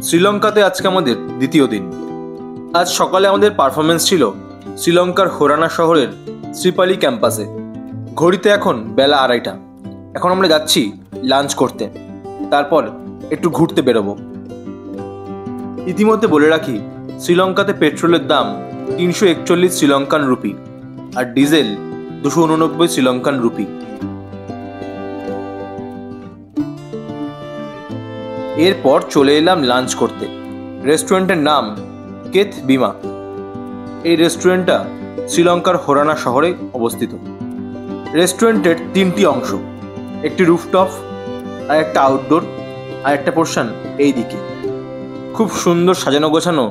শ্রীলঙ্কাতে আজকে আমাদের দ্বিতীয় দিন। আজ সকালে আমাদের পারফরমেন্স ছিল শ্রীলঙ্কার হোরানা শহরের শ্রীপালি ক্যাম্পাসে। ঘড়িতে এখন বেলা 2:30। এখন আমরা যাচ্ছি লাঞ্চ করতে, তারপর একটু ঘুরতে বেরোবো। ইতিমধ্যে বলে রাখি, শ্রীলঙ্কাতে পেট্রোলের দাম 341 শ্রীলঙ্কান রুপি আর ডিজেল 289 শ্রীলঙ্কান রুপি। এরপর চলে এলাম লাঞ্চ করতে। রেস্টুরেন্টের নাম কেথ বিমা। এই রেস্টুরেন্টটা শ্রীলঙ্কার হোরানা শহরে অবস্থিত। রেস্টুরেন্টের 3টি অংশ, একটি রুফটপ, আর একটা আউটডোর, আর একটা পোর্শন এই দিকে। খুব সুন্দর সাজানো গোছানো,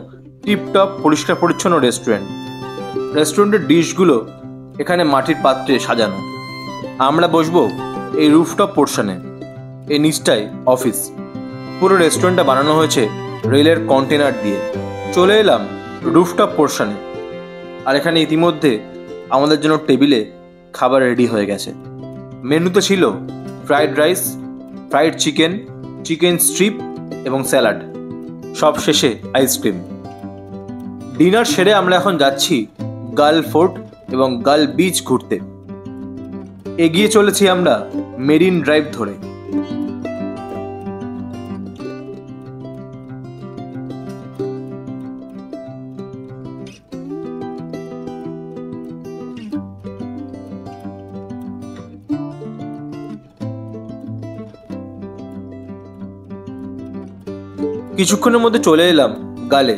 টিপটপ পরিষ্কার পরিচ্ছন্ন রেস্টুরেন্ট। রেস্টুরেন্টের ডিশগুলো এখানে মাটির পাত্রে সাজানো। আমরা বসবো এই রুফটপ পোর্শনে। এই নিচটায় অফিস। পুরো রেস্টুরেন্টটা বানানো হয়েছে রেলের কন্টেনার দিয়ে। চলে এলাম রুফটপ পোর্শনে, আর এখানে ইতিমধ্যে আমাদের জন্য টেবিলে খাবার রেডি হয়ে গেছে। মেনুতে ছিল fried rice, fried chicken, chicken strip এবং স্যালাড, সব শেষে আইসক্রিম। ডিনার সেরে আমরা এখন যাচ্ছি গাল ফোর্ট এবং গাল বিচ ঘুরতে। এগিয়ে চলেছি আমরা মেরিন ড্রাইভ ধরে। কিছুক্ষণের মধ্যে চলে এলাম গালে।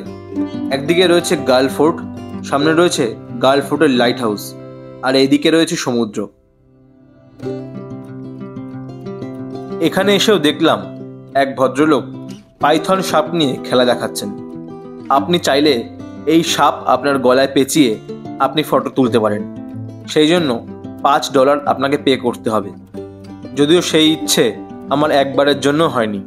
একদিকে রয়েছে গাল ফোর্ট, সামনে রয়েছে গাল ফোর্টের লাইট হাউস, আর এইদিকে রয়েছে সমুদ্র। এখানে এসেও দেখলাম এক ভদ্রলোক পাইথন সাপ নিয়ে খেলা দেখাচ্ছেন। আপনি চাইলে এই সাপ আপনার গলায় পেঁচিয়ে আপনি ফটো তুলতে পারেন। সেই জন্য $5 আপনাকে পে করতে হবে। যদিও সেই ইচ্ছে আমার একবারের জন্য হয়নি।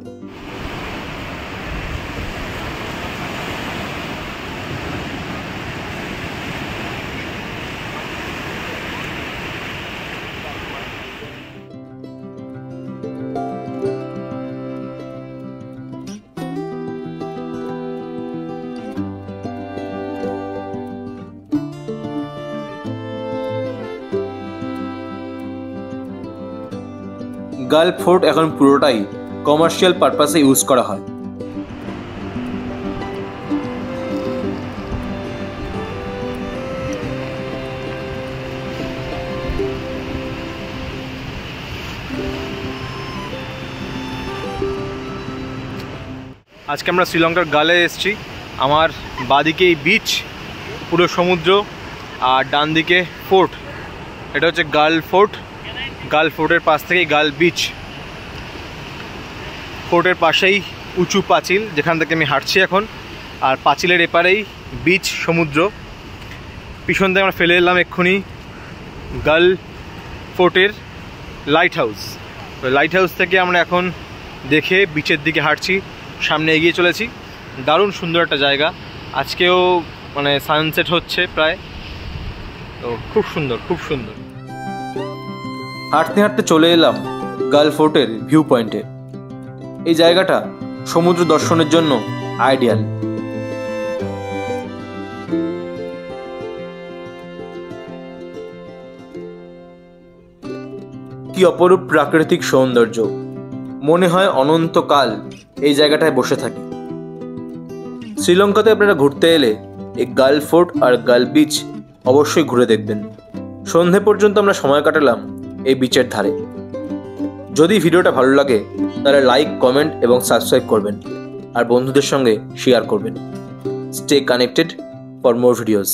গাল ফোর্ট এখন পুরোটাই কমার্শিয়াল পারপাসে ইউজ করা হয়। আজকে আমরা শ্রীলঙ্কার গালে এসেছি। আমার বাঁদিকে এই বিচ, পুরো সমুদ্র, আর ডান দিকে ফোর্ট। এটা হচ্ছে গাল ফোর্ট। গাল ফোর্টের পাশ থেকেই গাল বিচ। ফোর্টের পাশেই উঁচু পাঁচিল, যেখান থেকে আমি হাঁটছি এখন, আর পাঁচিলের এপারেই বিচ, সমুদ্র। পিছন থেকে আমরা ফেলে এলাম এক্ষুনি গাল ফোর্টের লাইট হাউস। লাইট হাউস থেকে আমরা এখন দেখে বিচের দিকে হাঁটছি, সামনে এগিয়ে চলেছি। দারুণ সুন্দর একটা জায়গা। আজকেও মানে সানসেট হচ্ছে প্রায়, তো খুব সুন্দর, খুব সুন্দর। হাঁটতে হাঁটতে চলে এলাম গাল ফোর্টের ভিউ পয়েন্টে। এই জায়গাটা সমুদ্র দর্শনের জন্য আইডিয়াল। কি অপরূপ প্রাকৃতিক সৌন্দর্য! মনে হয় অনন্তকাল এই জায়গাটায় বসে থাকি। শ্রীলঙ্কাতে আপনারা ঘুরতে এলে এই গাল ফোর্ট আর গাল বিচ অবশ্যই ঘুরে দেখবেন। সন্ধে পর্যন্ত আমরা সময় কাটালাম এই বিচের ধারে। যদি ভিডিওটা ভালো লাগে তাহলে লাইক, কমেন্ট এবং সাবস্ক্রাইব করবেন, আর বন্ধুদের সঙ্গে শেয়ার করবেন। Stay connected for more videos.